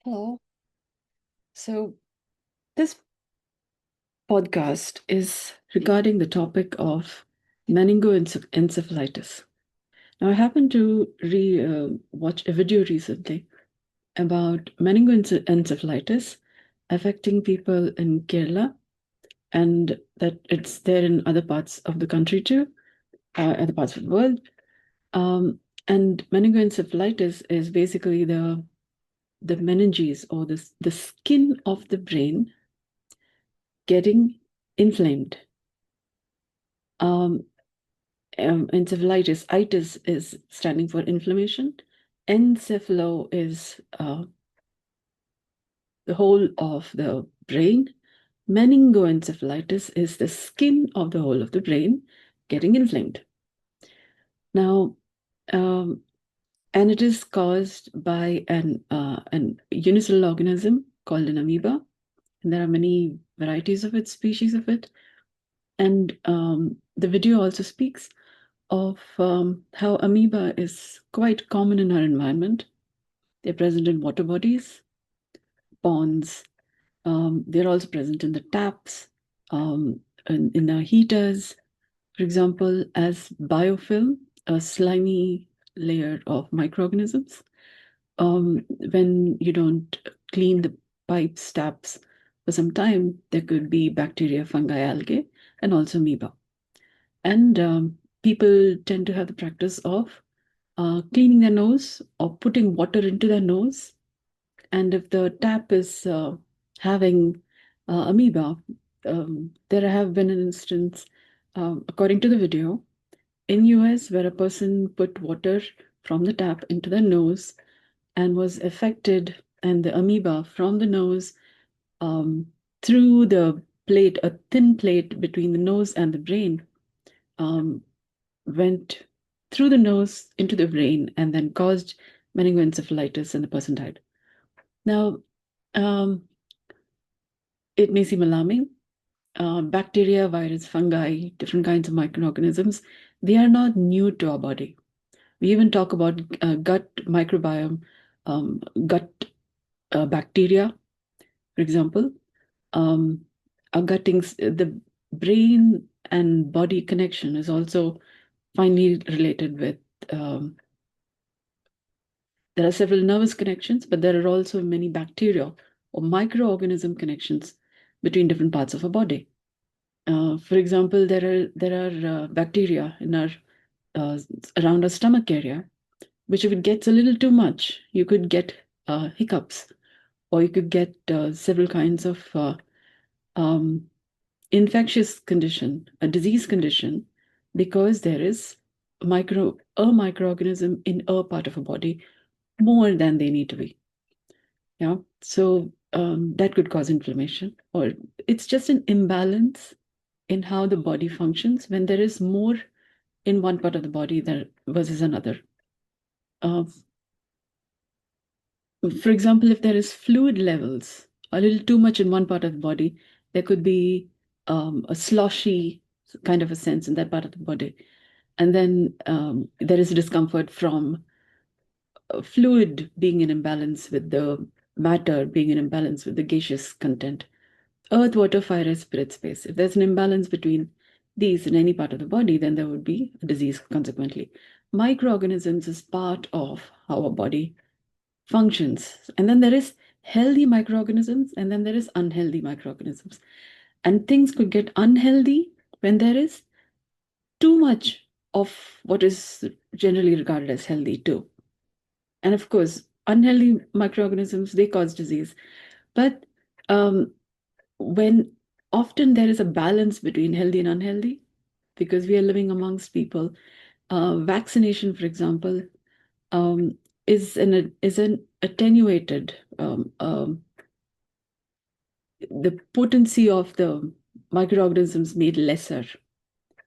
Hello. So, this podcast is regarding the topic of meningoencephalitis. Now, I happened to watch a video recently about meningoencephalitis affecting people in Kerala, and that it's there in other parts of the country too, other parts of the world. Um, and meningoencephalitis is basically the meninges, or the skin of the brain getting inflamed. Um, Encephalitis, itis is standing for inflammation. Encephalo is the whole of the brain. Meningoencephalitis is the skin of the whole of the brain getting inflamed. Now, um, and it is caused by an unicellular organism called an amoeba. And there are many varieties of it, species of it. And the video also speaks of how amoeba is quite common in our environment. They're present in water bodies, ponds. They're also present in the taps, in our heaters, for example, as biofilm, a slimy layer of microorganisms. When you don't clean the pipes, taps for some time, there could be bacteria, fungi, algae, and also amoeba. And people tend to have the practice of cleaning their nose or putting water into their nose. And if the tap is having amoeba, there have been an instance, according to the video, in US where a person put water from the tap into their nose and was affected, and the amoeba from the nose um, through the plate, a thin plate between the nose and the brain, um, went through the nose into the brain and then caused meningoencephalitis, and the person died. Now, um, it may seem alarming. Bacteria, virus, fungi, different kinds of microorganisms, they are not new to our body. We even talk about gut microbiome, gut bacteria, for example. Our the brain and body connection is also finely related with um, there are several nervous connections, but there are also many bacteria or microorganism connections between different parts of our body. For example, there are bacteria in our uh, around our stomach area, which if it gets a little too much, you could get hiccups, or you could get several kinds of um, infectious condition, a disease condition, because there is a microorganism in a part of a body more than they need to be. Yeah. So that could cause inflammation, or it's just an imbalance in how the body functions when there is more in one part of the body than versus another. Uh, for example, if there is fluid levels a little too much in one part of the body, there could be a sloshy kind of a sense in that part of the body. And then there is discomfort from fluid being in imbalance with the matter being in imbalance with the gaseous content. Earth, water, fire, air, spirit, space. If there's an imbalance between these in any part of the body, then there would be a disease consequently. Microorganisms is part of how our body functions. And then there is healthy microorganisms, and then there is unhealthy microorganisms. And things could get unhealthy when there is too much of what is generally regarded as healthy too. And of course, unhealthy microorganisms, they cause disease. But um, when often there is a balance between healthy and unhealthy, because we are living amongst people. Vaccination, for example, um, is an attenuated the potency of the microorganisms made lesser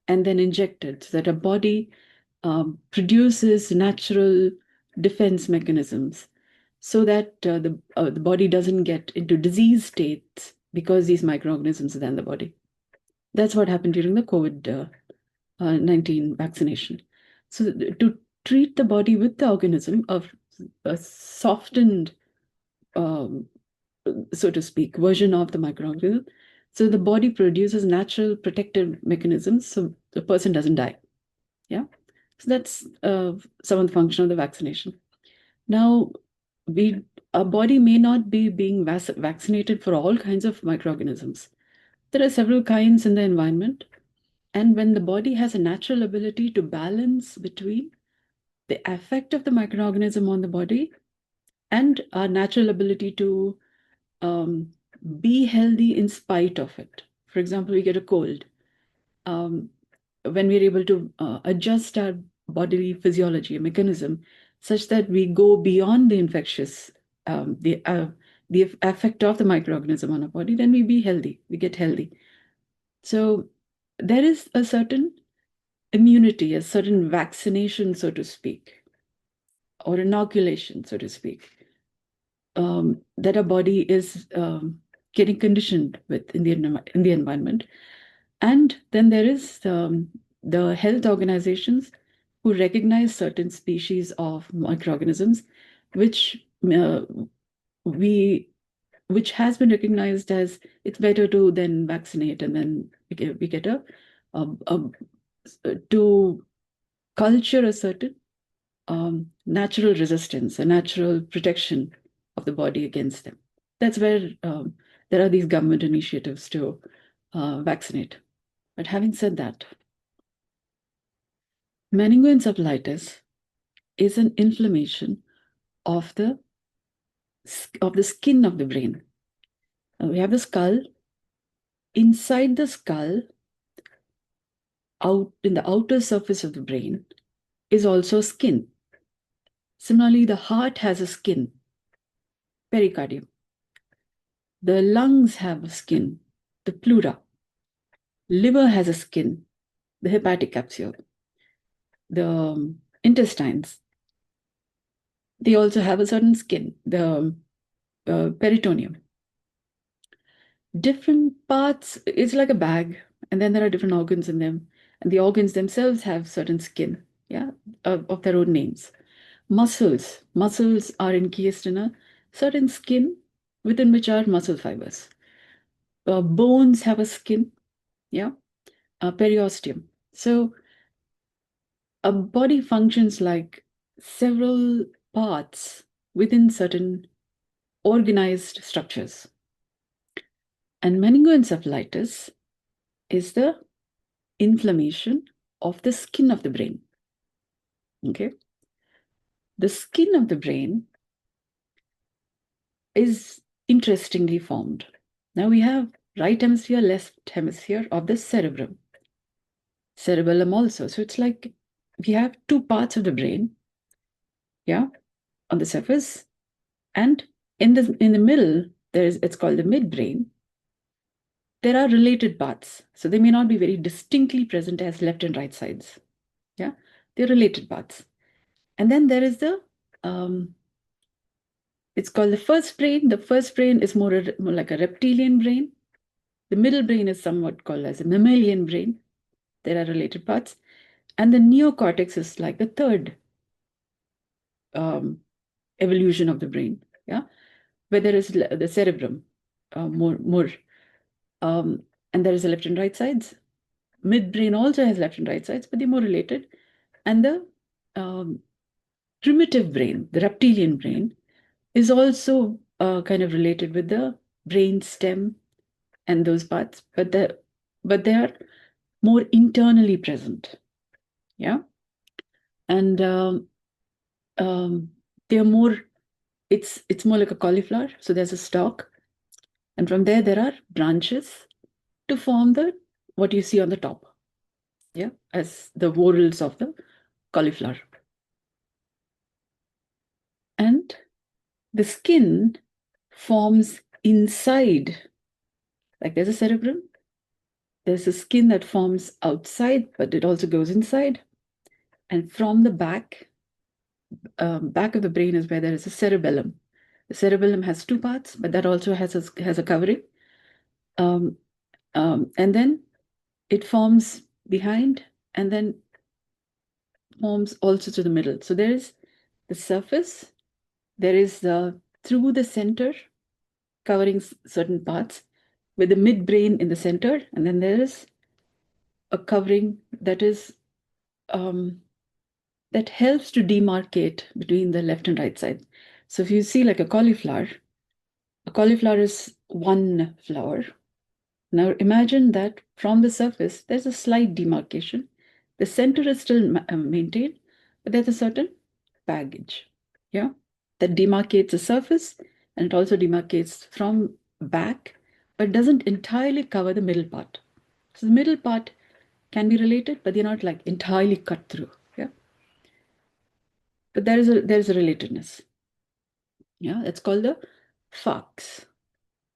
and then injected so that a body produces natural defense mechanisms so that the body doesn't get into disease states because these microorganisms are in the body. That's what happened during the COVID-19 vaccination. So to treat the body with the organism of a softened so to speak, version of the microorganism. So the body produces natural protective mechanisms so the person doesn't die. Yeah. So that's some of the function of the vaccination. Now, our body may not be being vaccinated for all kinds of microorganisms. There are several kinds in the environment. And when the body has a natural ability to balance between the effect of the microorganism on the body and our natural ability to um, be healthy in spite of it. For example, we get a cold. Um, when we're able to adjust our bodily physiology, a mechanism, such that we go beyond the infectious, the effect of the microorganism on our body, then we be healthy. We get healthy. So there is a certain immunity, a certain vaccination, so to speak, or inoculation, so to speak, that our body is getting conditioned with in the environment. And then there is the health organizations who recognize certain species of microorganisms, which we which has been recognized as it's better to then vaccinate, and then we get to culture a certain natural resistance, a natural protection of the body against them. That's where there are these government initiatives to vaccinate. But having said that, meningoencephalitis is an inflammation of the skin of the brain. We have the skull. Inside the skull, out in the outer surface of the brain, is also skin. Similarly, the heart has a skin, pericardium. The lungs have a skin, the pleura. Liver has a skin, the hepatic capsule. The intestines, they also have a certain skin, the peritoneum. Different parts, it's like a bag, and then there are different organs in them, and the organs themselves have certain skin, yeah, of their own names. Muscles are encased in a certain skin within which are muscle fibers. Bones have a skin, yeah, periosteum. So a body functions like several parts within certain organized structures. And meningoencephalitis is the inflammation of the skin of the brain. Okay. The skin of the brain is interestingly formed. Now we have right hemisphere, left hemisphere of the cerebrum. Cerebellum also. So it's like we have two parts of the brain, yeah, on the surface. And in the middle, it's called the midbrain. There are related parts. So they may not be very distinctly present as left and right sides. Yeah, they're related parts. And then there is it's called the first brain. The first brain is more like a reptilian brain. The middle brain is somewhat called as a mammalian brain. There are related parts. And the neocortex is like the third evolution of the brain. Yeah, where there is the cerebrum, more. And there is a left and right sides. Midbrain also has left and right sides, but they're more related. And the primitive brain, the reptilian brain, is also kind of related with the brain stem and those parts, but they are more internally present. Yeah, and they are more. It's more like a cauliflower. So there's a stalk, and from there are branches to form the what you see on the top. Yeah, as the whorls of the cauliflower. And the skin forms inside, like there's a cerebrum, there's a skin that forms outside, but it also goes inside. And from the back of the brain is where there is a cerebellum. The cerebellum has two parts, but that also has a covering. And then it forms behind, and then forms also to the middle. So there is the surface, there is the through the center, covering certain parts, with the midbrain in the center, and then there is a covering that is that helps to demarcate between the left and right side. So if you see like a cauliflower is one flower. Now imagine that from the surface, there's a slight demarcation. The center is still maintained, but there's a certain baggage, yeah, that demarcates the surface, and it also demarcates from back, but doesn't entirely cover the middle part. So the middle part can be related, but they're not like entirely cut through, yeah. But there's a relatedness, yeah. It's called the falx,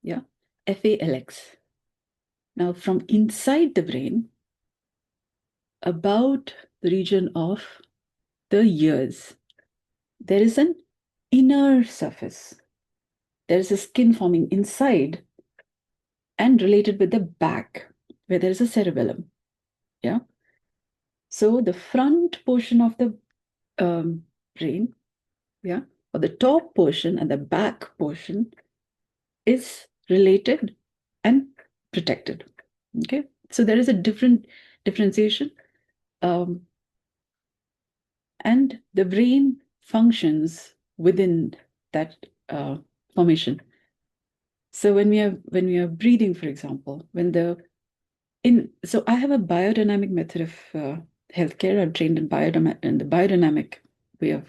yeah, FALX. Now from inside the brain, about the region of the ears, there is an inner surface. There is a skin forming inside and related with the back, where there is a cerebellum. Yeah. So the front portion of the brain, yeah, or the top portion and the back portion is related and protected. Okay. So there is a differentiation. Um, and the brain functions within that formation. So when we are breathing, for example, so I have a biodynamic method of healthcare. I'm trained in the biodynamic way of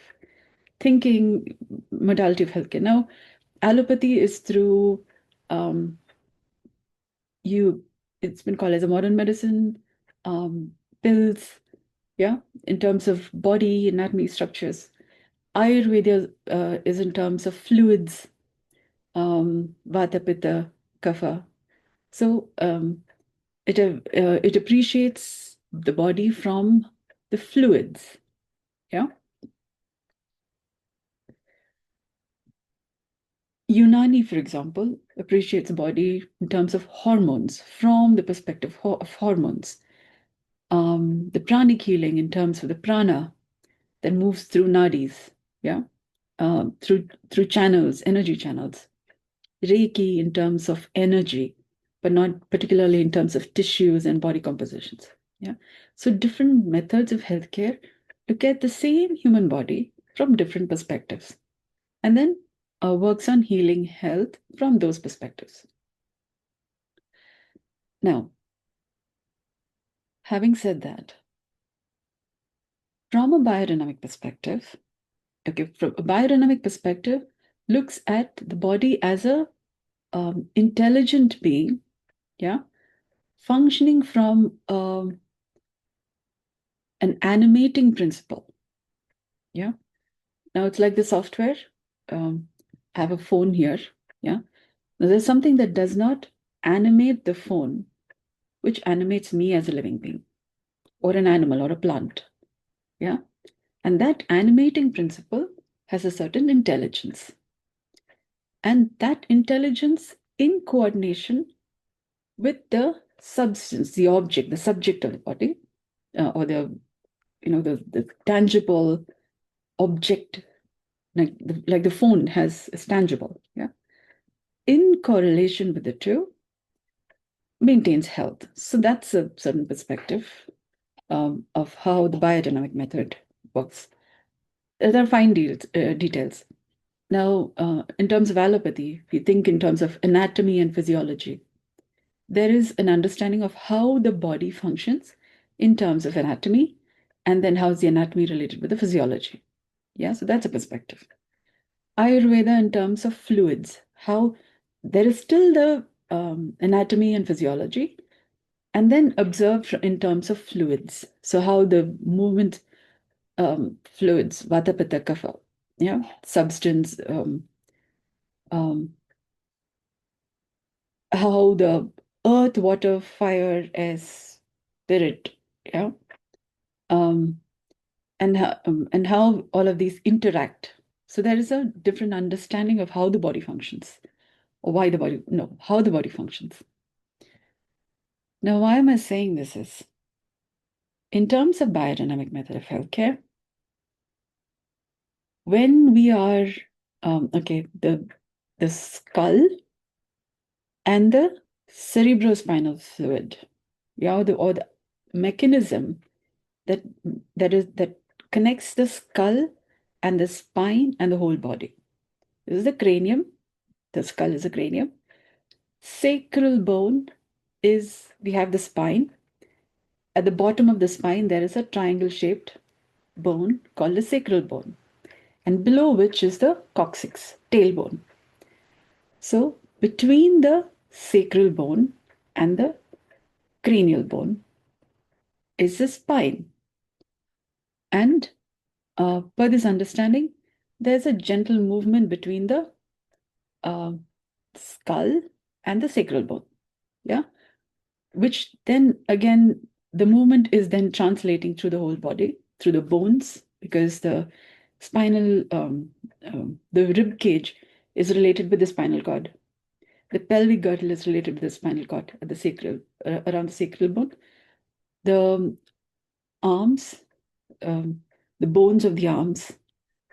thinking, modality of healthcare. Now, allopathy is through um, it's been called as a modern medicine, pills, yeah, in terms of body anatomy structures. Ayurveda is in terms of fluids, vata, pitta, kapha. So it appreciates the body from the fluids. Yeah. Unani, for example, appreciates the body in terms of hormones from the perspective of hormones. The pranic healing in terms of the prana that moves through nadis, yeah, through channels, energy channels. Reiki in terms of energy, but not particularly in terms of tissues and body compositions. Yeah. So different methods of healthcare look at the same human body from different perspectives, and then works on healing health from those perspectives. Now, having said that, from a biodynamic perspective, okay, from a biodynamic perspective, looks at the body as a intelligent being, yeah, functioning from an animating principle. Yeah. Now it's like the software. I have a phone here. Yeah. Now there's something that does not animate the phone, which animates me as a living being, or an animal, or a plant. Yeah. And that animating principle has a certain intelligence. And that intelligence in coordination with the substance, the object, the subject of the body, or the tangible object, like the phone is tangible, yeah, in correlation with the two, maintains health. So that's a certain perspective of how the biodynamic method works. There are fine details. Now, in terms of allopathy, if you think in terms of anatomy and physiology, there is an understanding of how the body functions in terms of anatomy, and then how's the anatomy related with the physiology. Yeah, so that's a perspective. Ayurveda in terms of fluids, how there is still the anatomy and physiology, and then observed in terms of fluids. So how the movement fluids, vata, pitta, kapha, yeah, substance, um, how the earth, water, fire, as spirit, yeah, um, and how all of these interact. So there is a different understanding of how the body functions, or how the body functions. Now, why am I saying this is, in terms of biodynamic method of healthcare, when we are Okay, the skull and the cerebrospinal fluid, yeah, or the mechanism that that connects the skull and the spine and the whole body. This is the cranium. The skull is the cranium. Sacral bone is, we have the spine. At the bottom of the spine, there is a triangle shaped bone called the sacral bone, and below which is the coccyx, tailbone. So, between the sacral bone and the cranial bone is the spine. And per this understanding, there's a gentle movement between the uh, skull and the sacral bone. Yeah. Which then again, the movement is then translating through the whole body, through the bones, because the spinal, the rib cage is related with the spinal cord. The pelvic girdle is related with the spinal cord at the sacral, around the sacral bone. The arms, um, the bones of the arms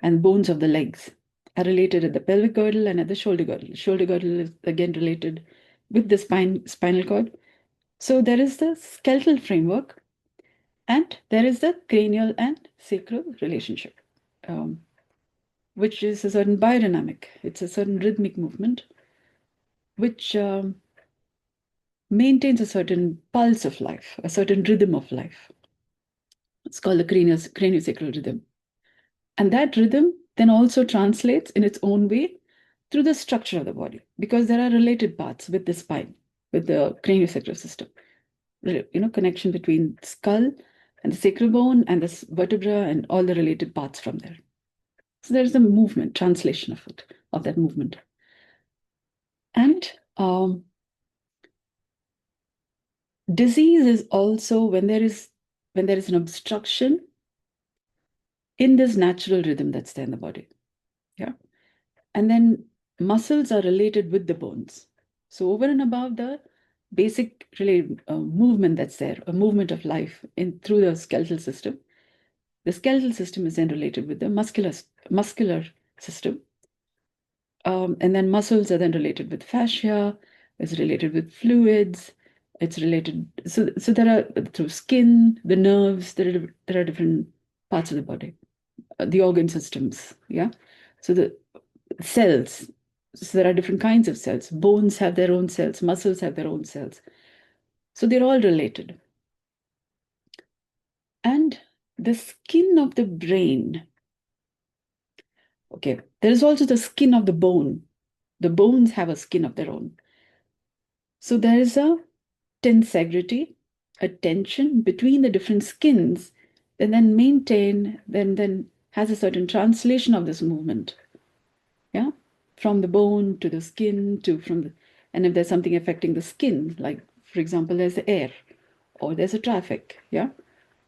and bones of the legs are related at the pelvic girdle and at the shoulder girdle. Shoulder girdle is again related with the spinal cord. So there is the skeletal framework and there is the cranial and sacral relationship, um, which is a certain biodynamic. It's a certain rhythmic movement which maintains a certain pulse of life, a certain rhythm of life. It's called the craniosacral rhythm. And that rhythm then also translates in its own way through the structure of the body, because there are related parts with the spine, with the craniosacral system. Connection between skull and the sacral bone and the vertebra and all the related parts from there. So there's a movement, translation of it, of that movement. And disease is also when there is an obstruction in this natural rhythm that's there in the body. Yeah. And then muscles are related with the bones. So over and above the basic movement that's there, a movement of life in through the skeletal system, the skeletal system is then related with the muscular system. And then muscles are then related with fascia, it's related with fluids, it's related, so there are through skin, the nerves, there are different parts of the body, the organ systems, yeah. So the cells, so there are different kinds of cells. Bones have their own cells, muscles have their own cells. So they're all related. And the skin of the brain, okay, there is also the skin of the bone. The bones have a skin of their own. So there is a tensegrity, a tension between the different skins that then then has a certain translation of this movement. Yeah. From the bone to the skin to and if there's something affecting the skin, like for example, there's the air or there's a traffic, yeah.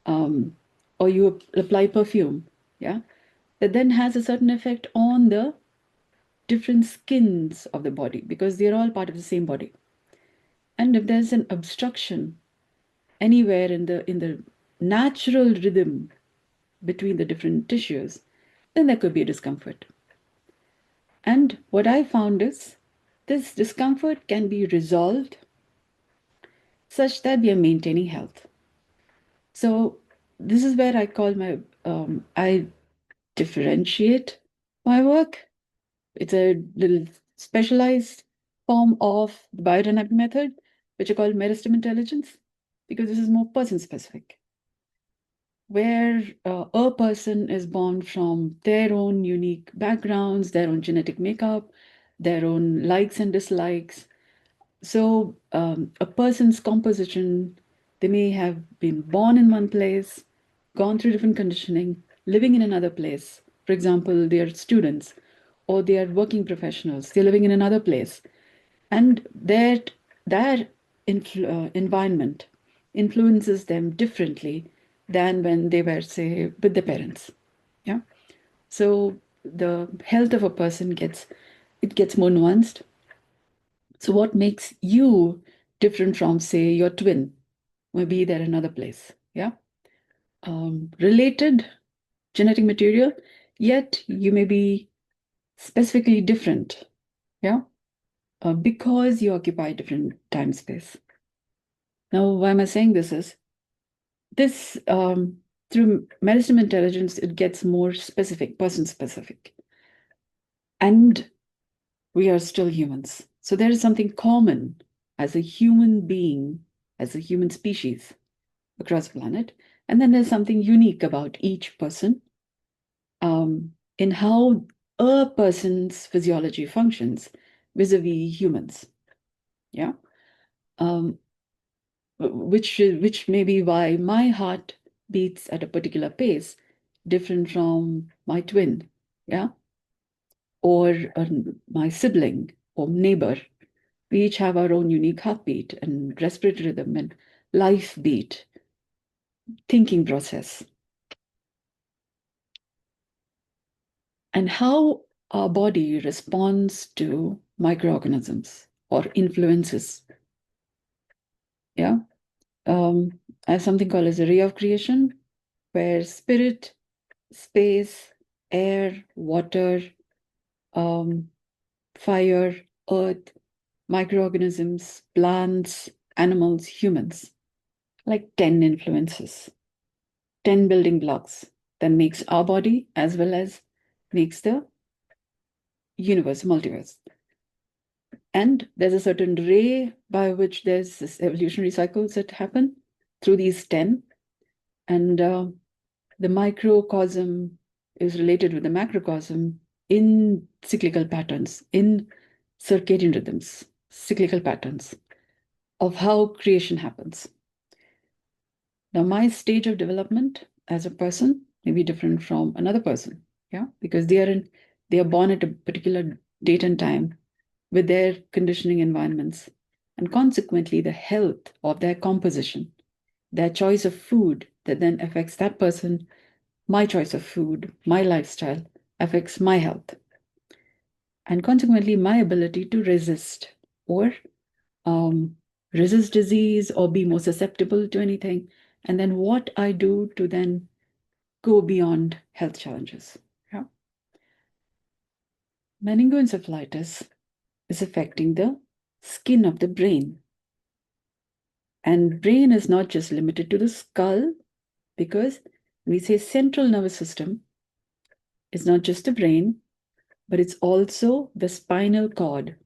Um, or you apply perfume, yeah, that then has a certain effect on the different skins of the body because they're all part of the same body. And if there's an obstruction anywhere in the natural rhythm between the different tissues, then there could be a discomfort. And what I found is this discomfort can be resolved such that we are maintaining health. So this is where I call I differentiate my work. It's a little specialized form of the biodynamic method, which I call meristem intelligence, because this is more person specific, where a person is born from their own unique backgrounds, their own genetic makeup, their own likes and dislikes. So a person's composition, they may have been born in one place, gone through different conditioning, living in another place. For example, they are students or they are working professionals. They're living in another place. And their environment influences them differently than when they were, say, with their parents. Yeah. So the health of a person gets more nuanced. So what makes you different from, say, your twin? Maybe they're another place. Yeah. Related genetic material, yet you may be specifically different, yeah, because you occupy different time space. Now, why am I saying this is this through medicine intelligence, it gets more specific, person specific. And we are still humans. So there is something common as a human being, as a human species across the planet. And then there's something unique about each person in how a person's physiology functions vis-a-vis humans. Yeah. Um, which may be why my heart beats at a particular pace, different from my twin. Yeah. Or my sibling or neighbor. We each have our own unique heartbeat and respiratory rhythm and life beat, thinking process. And how our body responds to microorganisms or influences. Yeah. I have something called as a ray of creation, where spirit, space, air, water, um, fire, earth, microorganisms, plants, animals, humans, like 10 influences, 10 building blocks that makes our body as well as makes the universe, multiverse. And there's a certain ray by which there's this evolutionary cycles that happen through these 10. And the microcosm is related with the macrocosm in cyclical patterns, in circadian rhythms, cyclical patterns of how creation happens. Now, my stage of development as a person may be different from another person, yeah, because they are born at a particular date and time with their conditioning environments, and consequently the health of their composition, their choice of food that then affects that person, my choice of food, my lifestyle affects my health, and consequently my ability to resist or um, resist disease or be more susceptible to anything, and then what I do to then go beyond health challenges. Yeah. Meningoencephalitis is affecting the skin of the brain. And brain is not just limited to the skull, because when we say central nervous system, it's not just the brain, but it's also the spinal cord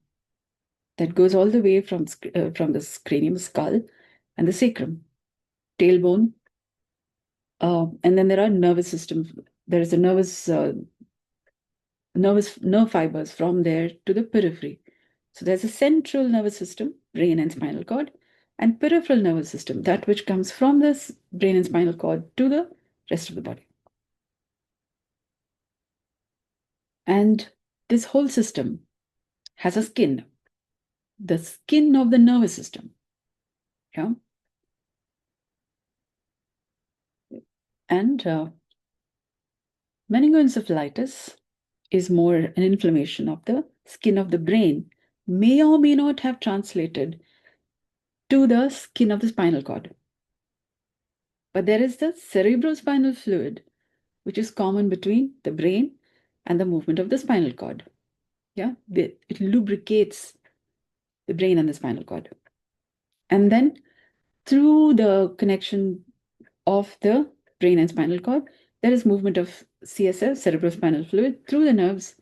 that goes all the way from the cranium skull and the sacrum, tailbone. And then there are nervous systems. There is a nerve fibers from there to the periphery. So there's a central nervous system, brain and spinal cord, and peripheral nervous system, that which comes from the brain and spinal cord to the rest of the body. And this whole system has a skin, the skin of the nervous system. Yeah. And meningoencephalitis is more an inflammation of the skin of the brain, may or may not have translated to the skin of the spinal cord. But there is the cerebrospinal fluid, which is common between the brain and the movement of the spinal cord. Yeah, it lubricates the brain and the spinal cord. And then through the connection of the brain and spinal cord, there is movement of CSF, cerebrospinal fluid, through the nerves,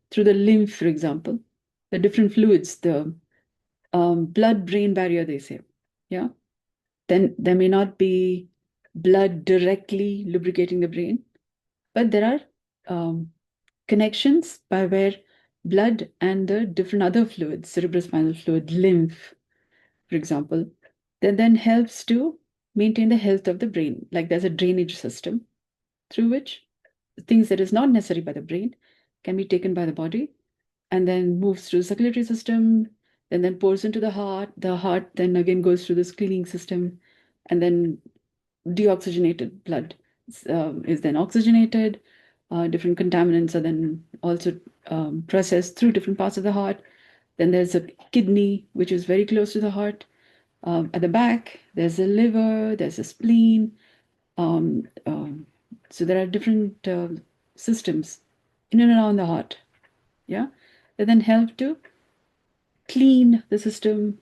through the lymph, for example, the different fluids, the blood-brain barrier, they say. Yeah. Then there may not be blood directly lubricating the brain, but there are connections by where blood and the different other fluids, cerebrospinal fluid, lymph, for example, that then helps to maintain the health of the brain. Like there's a drainage system through which things that is not necessary by the brain can be taken by the body and then moves through the circulatory system, and then pours into the heart. The heart then again goes through this cleaning system, and then deoxygenated blood is then oxygenated. Different contaminants are then also processed through different parts of the heart. Then there's a kidney, which is very close to the heart. At the back, there's a liver, there's a spleen. Um, um, so there are different systems in and around the heart. Yeah, that then help to clean the system,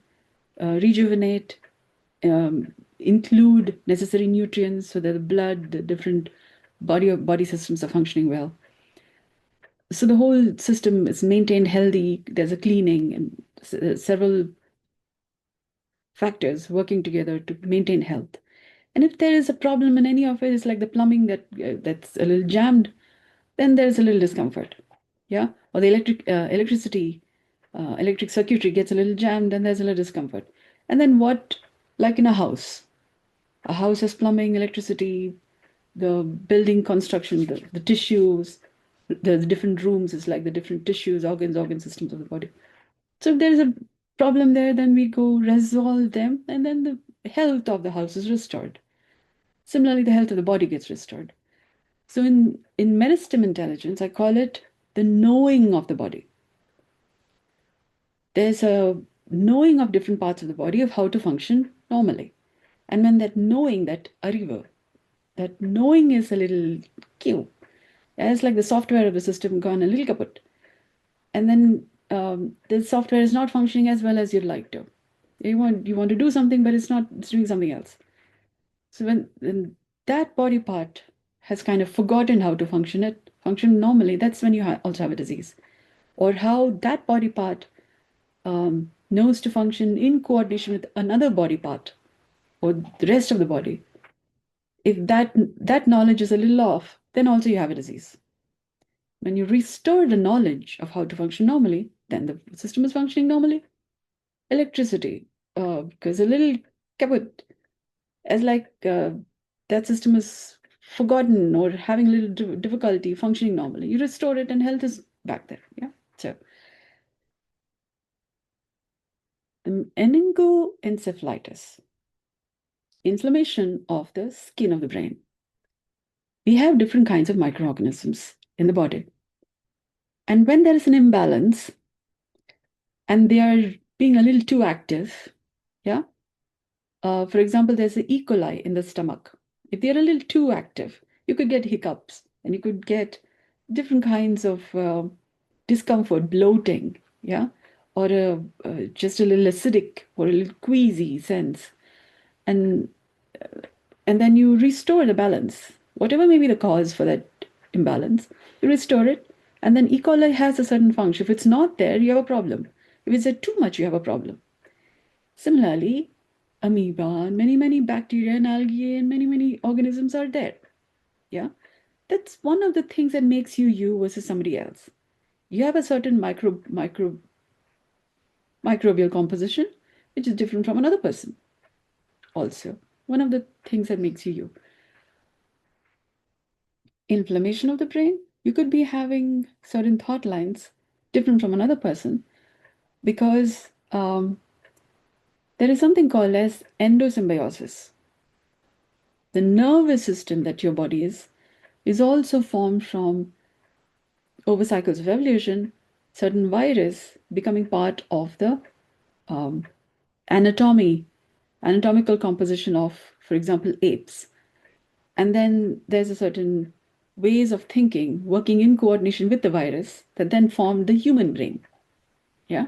rejuvenate, include necessary nutrients so that the blood, the different body systems are functioning well. So the whole system is maintained healthy. There's a cleaning and several factors working together to maintain health. And if there is a problem in any of it, it's like the plumbing that's a little jammed, then there's a little discomfort. Yeah, or the electric circuitry gets a little jammed, and there's a little discomfort. And then what, like in a house has plumbing, electricity, the building construction, the tissues, the different rooms is like the different tissues, organ systems of the body. So if there's a problem there, then we go resolve them, and then the health of the house is restored. Similarly, the health of the body gets restored. So in medicine intelligence, I call it the knowing of the body. There's a knowing of different parts of the body of how to function normally. And when that knowing, that ariva, that knowing is a little cue, it's like the software of the system gone a little kaput. And then the software is not functioning as well as you'd like to. You want to do something, but it's doing something else. So when that body part has kind of forgotten how to function normally, that's when you also have a disease. Or how that body part knows to function in coordination with another body part or the rest of the body. If that knowledge is a little off, then also you have a disease. When you restore the knowledge of how to function normally, then the system is functioning normally. Electricity, because a little kaput, as like that system is forgotten or having a little difficulty functioning normally. You restore it and health is back there. Yeah. So the meningoencephalitis, inflammation of the skin of the brain. We have different kinds of microorganisms in the body. And when there is an imbalance and they are being a little too active, yeah. For example, there's an E. coli in the stomach. If they're a little too active, you could get hiccups and you could get different kinds of discomfort, bloating, yeah, or just a little acidic or a little queasy sense. And and then you restore the balance. Whatever may be the cause for that imbalance, you restore it. And then E. coli has a certain function. If it's not there, you have a problem. If it's there too much, you have a problem. Similarly, amoeba and many bacteria and algae and many organisms are there. Yeah, that's one of the things that makes you you versus somebody else. You have a certain microbial composition which is different from another person. Also, one of the things that makes you you. Inflammation of the brain. You could be having certain thought lines different from another person because there is something called as endosymbiosis. The nervous system that your body is also formed from, over cycles of evolution, certain virus becoming part of the um, anatomical composition of, for example, apes. And then there's a certain ways of thinking working in coordination with the virus that then form the human brain. Yeah.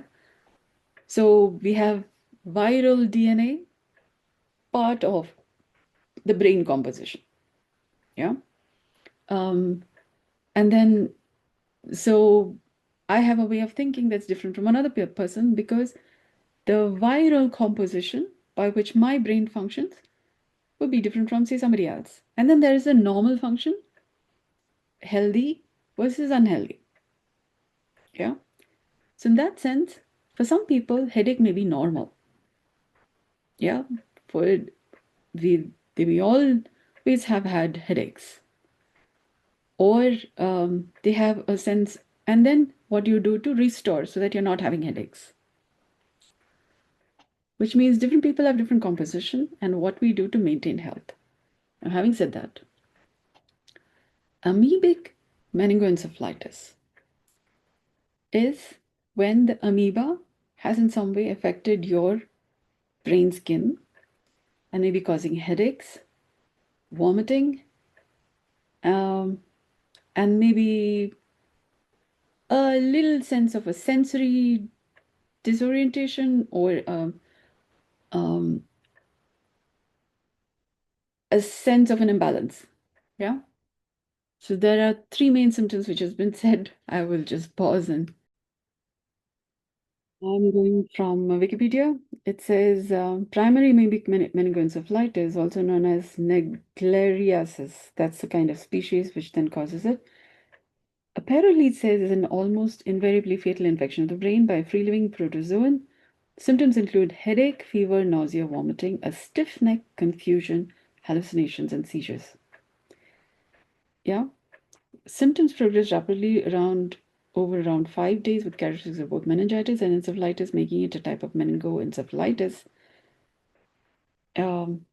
So we have viral DNA part of the brain composition. Yeah. Um, and then, so I have a way of thinking that's different from another person because the viral composition by which my brain functions would be different from, say, somebody else. And then there is a normal function, healthy versus unhealthy. Yeah. So in that sense, for some people, headache may be normal. Yeah. For they may always have had headaches. Or they have a sense, and then what do you do to restore so that you're not having headaches? Which means different people have different composition and what we do to maintain health. Now, having said that, amoebic meningoencephalitis is when the amoeba has in some way affected your brain skin and maybe causing headaches, vomiting, and maybe a little sense of a sensory disorientation or um, a sense of an imbalance. Yeah. So there are three main symptoms which has been said. I will just pause and I'm going from Wikipedia. It says primary amoebic meningoencephalitis, also known as negleriasis. That's the kind of species which then causes it. Apparently, it says is an almost invariably fatal infection of the brain by a free-living protozoan. Symptoms include headache, fever, nausea, vomiting, a stiff neck, confusion, hallucinations, and seizures. Yeah. Symptoms progress rapidly over around 5 days with characteristics of both meningitis and encephalitis, making it a type of meningoencephalitis. Um,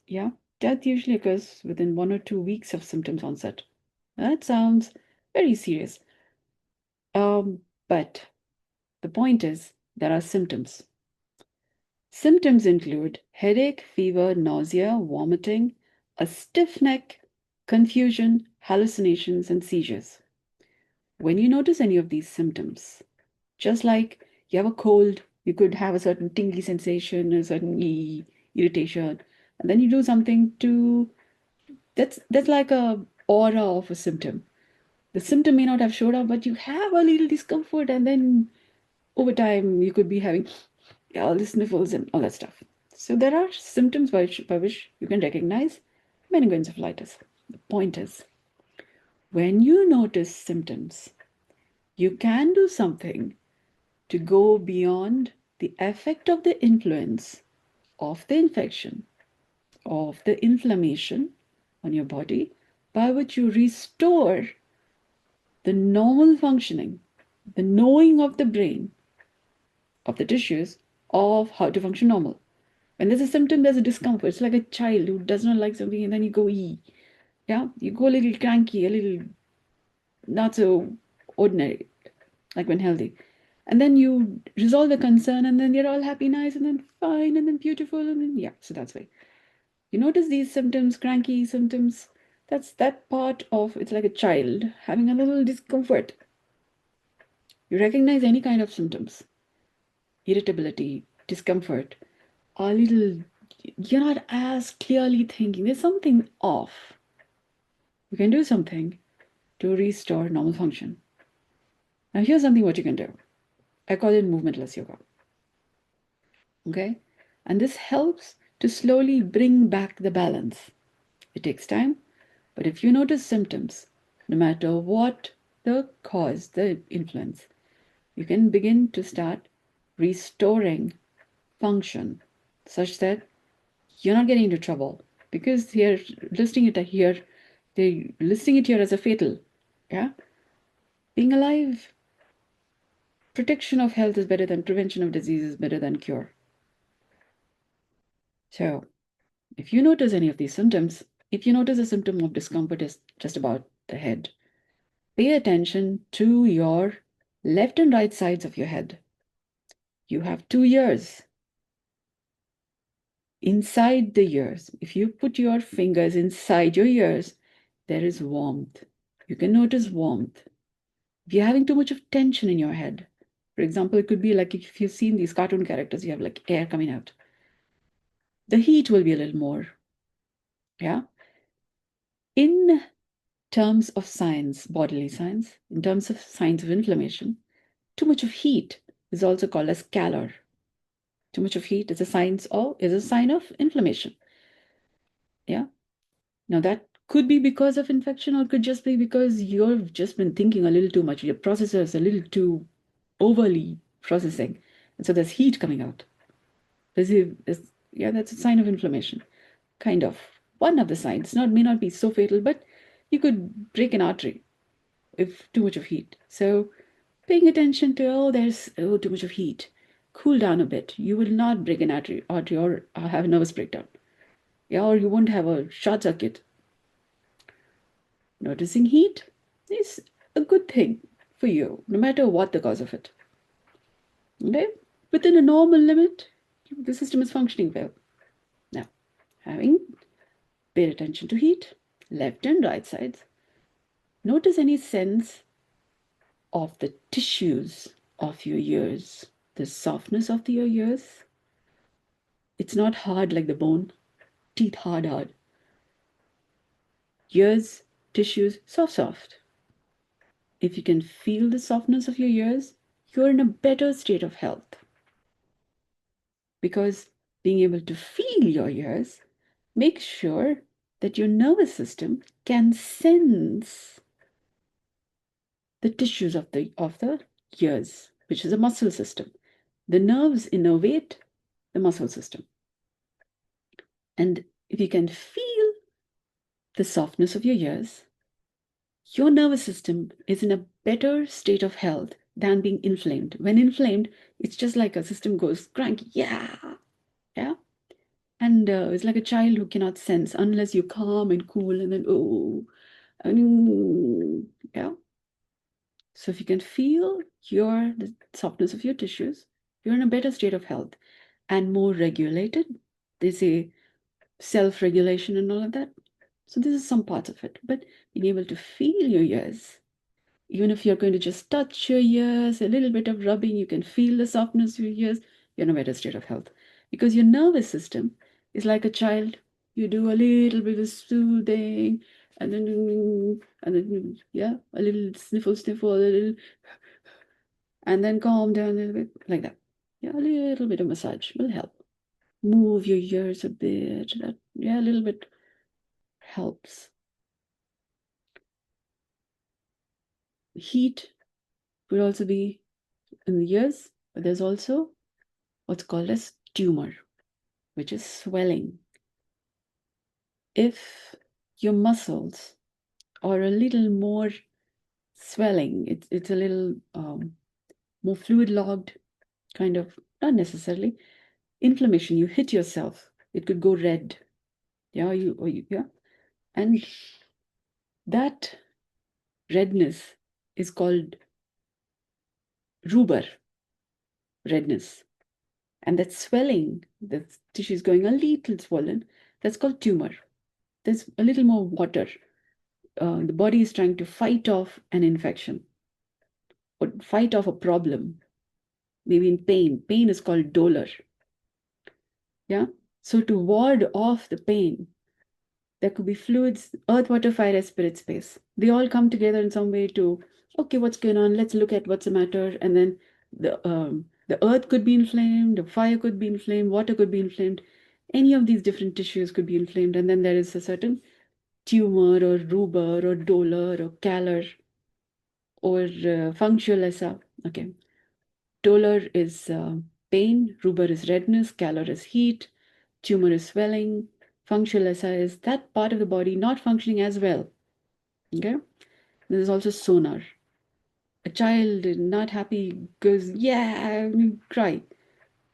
yeah, death usually occurs within 1 or 2 weeks of symptoms onset. That sounds very serious. But the point is, there are symptoms. Symptoms include headache, fever, nausea, vomiting, a stiff neck, confusion, hallucinations, and seizures. When you notice any of these symptoms, just like you have a cold, you could have a certain tingly sensation, a certain irritation, and then you do something to that's like a aura of a symptom. The symptom may not have showed up, but you have a little discomfort, and then over time you could be having all the sniffles and all that stuff. So there are symptoms by which you can recognize meningoencephalitis. The point is, when you notice symptoms, you can do something to go beyond the effect of the influence of the infection, of the inflammation on your body, by which you restore the normal functioning, the knowing of the brain, of the tissues, of how to function normal. When there's a symptom, there's a discomfort. It's like a child who does not like something and then you go yeah, you go a little cranky, a little not so ordinary, like when healthy. And then you resolve the concern and then you're all happy, nice, and then fine, and then beautiful, and then yeah, so that's why. You notice these symptoms, cranky symptoms, that's that part of it's like a child having a little discomfort. You recognize any kind of symptoms, irritability, discomfort, a little, you're not as clearly thinking, there's something off. You can do something to restore normal function. Now, here's something what you can do. I call it movementless yoga. Okay? And this helps to slowly bring back the balance. It takes time, but if you notice symptoms, no matter what the cause, the influence, you can begin to start restoring function such that you're not getting into trouble. Because they're listing it here, they're listing it here as a fatal. Yeah? Being alive, protection of health is better than prevention of disease is better than cure. So, if you notice any of these symptoms, if you notice a symptom of discomfort is just about the head, pay attention to your left and right sides of your head. You have two ears. Inside the ears, if you put your fingers inside your ears, there is warmth. You can notice warmth. If you're having too much of tension in your head, for example, it could be like if you've seen these cartoon characters, you have like air coming out. The heat will be a little more. Yeah. In terms of science, bodily science, in terms of signs of inflammation, too much of heat is also called as calor. Too much of heat is a sign of inflammation. Yeah. Now that could be because of infection or could just be because you've just been thinking a little too much. Your processor is a little too overly processing. And so there's heat coming out. Yeah, that's a sign of inflammation. Kind of. One of the signs. May not be so fatal, but you could break an artery if too much of heat. So paying attention to, there's too much of heat. Cool down a bit. You will not break an artery or have a nervous breakdown. Yeah, or you won't have a short circuit. Noticing heat is a good thing for you, no matter what the cause of it. Okay? Within a normal limit, the system is functioning well. Now, having paid attention to heat, left and right sides, notice any sense of the tissues of your ears, the softness of your ears. It's not hard like the bone, teeth hard. Ears, tissues, soft. If you can feel the softness of your ears, you're in a better state of health. Because being able to feel your ears makes sure that your nervous system can sense the tissues of the ears, which is a muscle system. The nerves innervate the muscle system. And if you can feel the softness of your ears, your nervous system is in a better state of health than being inflamed. When inflamed, it's just like a system goes cranky. Yeah. And it's like a child who cannot sense unless you're calm and cool and then, oh, and, yeah. So if you can feel the softness of your tissues, you're in a better state of health and more regulated. They say self-regulation and all of that. So this is some parts of it. But being able to feel your ears, even if you're going to just touch your ears, a little bit of rubbing, you can feel the softness of your ears, you're in a better state of health. Because your nervous system is like a child. You do a little bit of soothing, and then yeah, a little sniffle, a little, and then calm down a little bit, like that. Yeah, a little bit of massage will help. Move your ears a bit. Yeah, a little bit helps. Heat would also be in the ears, but there's also what's called as tumor, which is swelling. If your muscles are a little more swelling, it's a little more fluid logged, kind of, not necessarily inflammation. You hit yourself, it could go red. Yeah, yeah, and that redness is called rubor redness. And that swelling, the tissue is going a little swollen, that's called tumor. There's a little more water. The body is trying to fight off an infection or fight off a problem. Maybe in pain. Pain is called dolor. Yeah. So to ward off the pain, there could be fluids, earth, water, fire, air, spirit, space. They all come together in some way to, okay, what's going on? Let's look at what's the matter. And then the earth could be inflamed, the fire could be inflamed, water could be inflamed. Any of these different tissues could be inflamed. And then there is a certain tumor or rubor or dolor or calor or functional. Okay. Dolor is pain, rubor is redness, calor is heat, tumor is swelling, functional is that part of the body not functioning as well. Okay. There's also sonar. A child not happy goes, yeah, cry.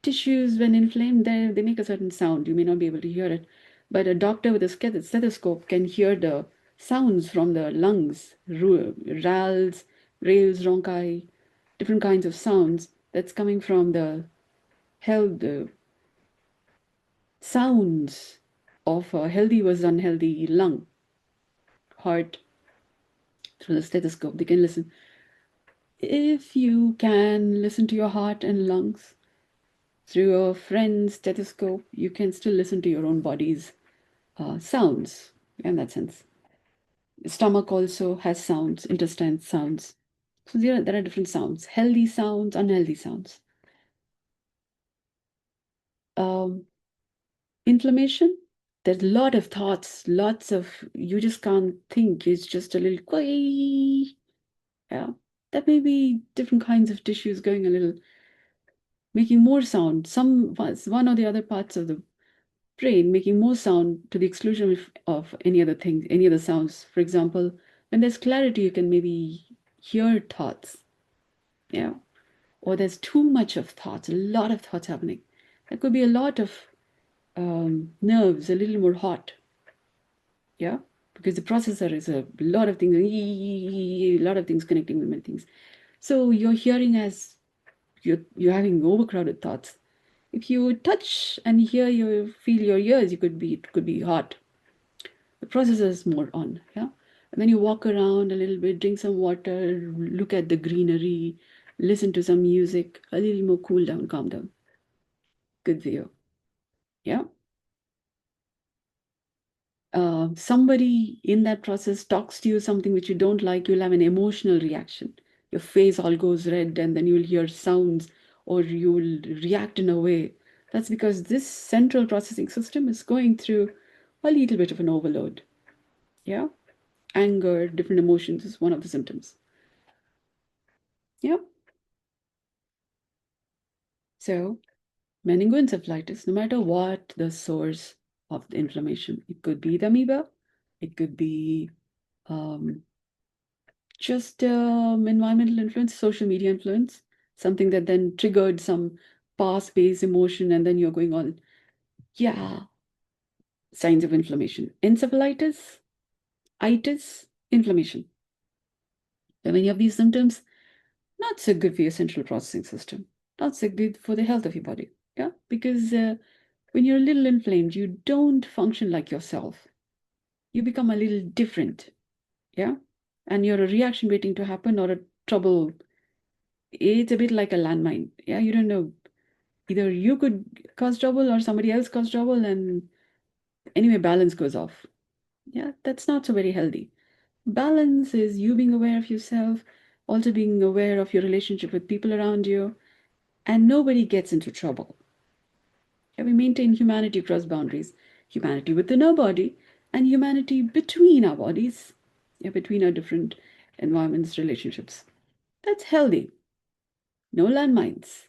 Tissues, when inflamed, they make a certain sound. You may not be able to hear it. But a doctor with a stethoscope can hear the sounds from the lungs, rales, rales, ronchi, different kinds of sounds that's coming from the sounds of a healthy versus unhealthy lung, heart, through the stethoscope. They can listen. If you can listen to your heart and lungs through a friend's stethoscope, you can still listen to your own body's sounds in that sense. The stomach also has sounds, intestine sounds. So there are different sounds, healthy sounds, unhealthy sounds. Inflammation, there's a lot of thoughts, lots of, you just can't think. It's just a little quay. Yeah, that may be different kinds of tissues going a little, making more sound. One or the other parts of the brain making more sound to the exclusion of any other things, any other sounds. For example, when there's clarity, you can maybe hear thoughts. Yeah. Or there's too much of thoughts, a lot of thoughts happening. There could be a lot of nerves, a little more hot. Yeah. Because the processor is a lot of things, a lot of things connecting with many things. So your hearing has, you're having overcrowded thoughts. If you touch and hear, you feel your ears, it could be hot. The processor is more on. Yeah. And then you walk around a little bit, drink some water, look at the greenery, listen to some music, a little more cool down, calm down. Good for you. Yeah. Somebody in that process talks to you something which you don't like, you'll have an emotional reaction. Your face all goes red, and then you'll hear sounds or you'll react in a way. That's because this central processing system is going through a little bit of an overload. Yeah. Anger, different emotions is one of the symptoms. Yeah. So, meningoencephalitis, no matter what the source of the inflammation, it could be the amoeba, it could be um, just environmental influence, social media influence, something that then triggered some past-based emotion, and then you're going on, yeah, signs of inflammation. Encephalitis, itis, inflammation. There are many of these symptoms, not so good for your central processing system, not so good for the health of your body. Yeah, because when you're a little inflamed, you don't function like yourself. You become a little different. Yeah, and you're a reaction waiting to happen or a trouble. It's a bit like a landmine. Yeah, you don't know. Either you could cause trouble or somebody else cause trouble, and anyway, balance goes off. Yeah, that's not so very healthy. Balance is you being aware of yourself, also being aware of your relationship with people around you, and nobody gets into trouble. Yeah, we maintain humanity across boundaries, humanity within our body, and humanity between our bodies, yeah, between our different environments, relationships. That's healthy. No landmines.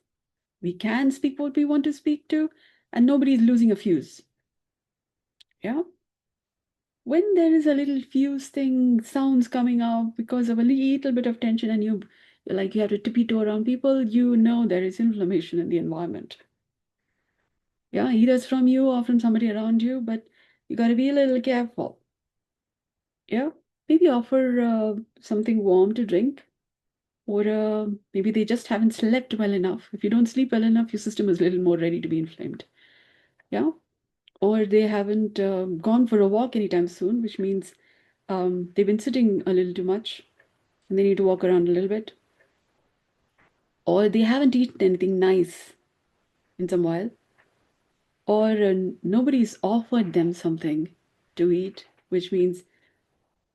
We can speak what we want to speak to, and nobody's losing a fuse. Yeah. When there is a little fuse thing, sounds coming out because of a little bit of tension, and you have to tippy toe around people, you know there is inflammation in the environment. Yeah, either it's from you or from somebody around you, but you got to be a little careful. Yeah, maybe offer something warm to drink, or maybe they just haven't slept well enough. If you don't sleep well enough, your system is a little more ready to be inflamed. Yeah, or they haven't gone for a walk anytime soon, which means they've been sitting a little too much and they need to walk around a little bit, or they haven't eaten anything nice in some while, or nobody's offered them something to eat, which means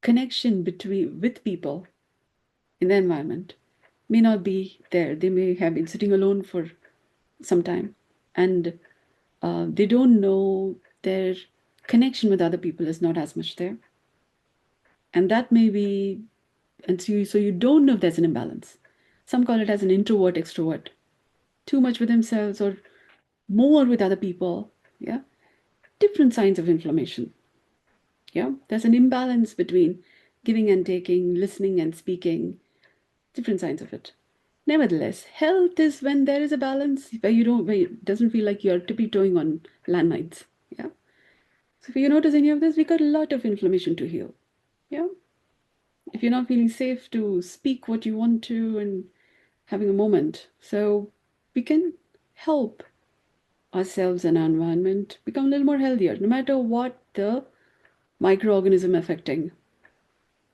connection between with people in the environment may not be there. They may have been sitting alone for some time, and they don't know their connection with other people is not as much there, and that may be, and so you don't know if there's an imbalance. Some call it as an introvert extrovert, too much with themselves or more with other people. Yeah, different signs of inflammation. Yeah, there's an imbalance between giving and taking, listening and speaking, different signs of it. Nevertheless, health is when there is a balance, where it doesn't feel like you're tippy toeing on landmines. Yeah. So if you notice any of this, we got a lot of inflammation to heal. Yeah. If you're not feeling safe to speak what you want to and having a moment, so we can help ourselves and our environment become a little more healthier, no matter what the microorganism affecting.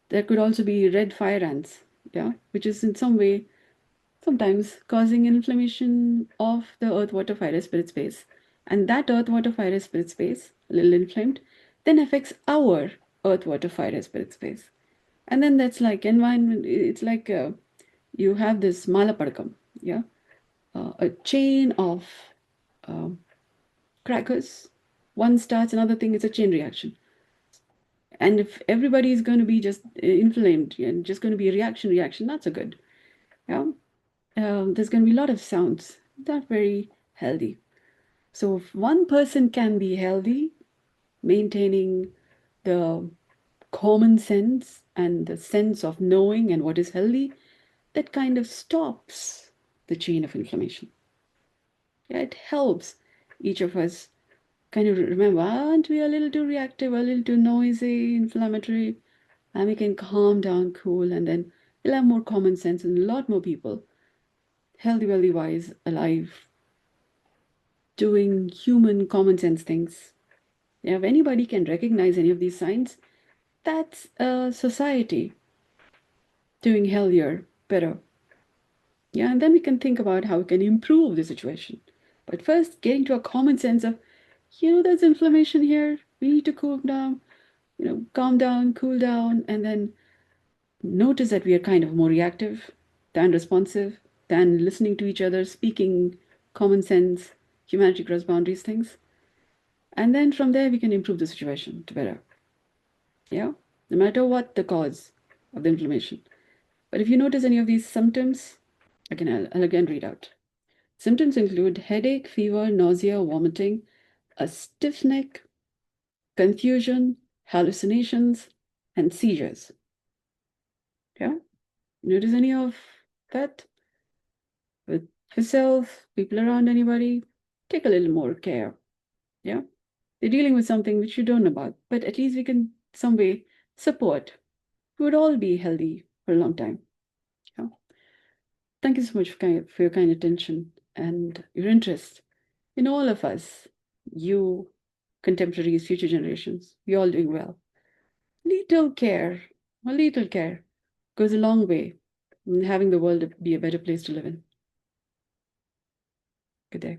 There could also be red fire ants, yeah, which is in some way sometimes causing inflammation of the earth water fire spirit space. And that earth water fire spirit space, a little inflamed, then affects our earth water fire spirit space. And then that's like environment, it's like you have this malapadakam, yeah, a chain of um, crackers. One starts, another thing, it's a chain reaction. And if everybody is going to be just inflamed and just going to be a reaction, not so good. Yeah, there's going to be a lot of sounds, not very healthy. So if one person can be healthy, maintaining the common sense and the sense of knowing and what is healthy, that kind of stops the chain of inflammation. Yeah, it helps each of us kind of remember, aren't we a little too reactive, a little too noisy, inflammatory? And we can calm down, cool, and then we'll have more common sense and a lot more people, healthy, wealthy, wise, alive, doing human common sense things. Yeah, if anybody can recognize any of these signs, That's a society doing healthier, better. Yeah, and then we can think about how we can improve the situation. But first, getting to a common sense of, there's inflammation here. We need to cool down, calm down, cool down, and then notice that we are kind of more reactive than responsive, than listening to each other, speaking common sense, humanity cross boundaries things. And then from there, we can improve the situation to better. Yeah, no matter what the cause of the inflammation. But if you notice any of these symptoms, I'll again read out. Symptoms include headache, fever, nausea, vomiting, a stiff neck, confusion, hallucinations, and seizures. Yeah, notice any of that with yourself, people around anybody? Take a little more care. Yeah, they're dealing with something which you don't know about, but at least we can some way support. We would all be healthy for a long time. Yeah. Thank you so much for your kind attention and your interest in all of us, you, contemporaries, future generations. We're all doing well. Little care, a little care goes a long way in having the world be a better place to live in. Good day.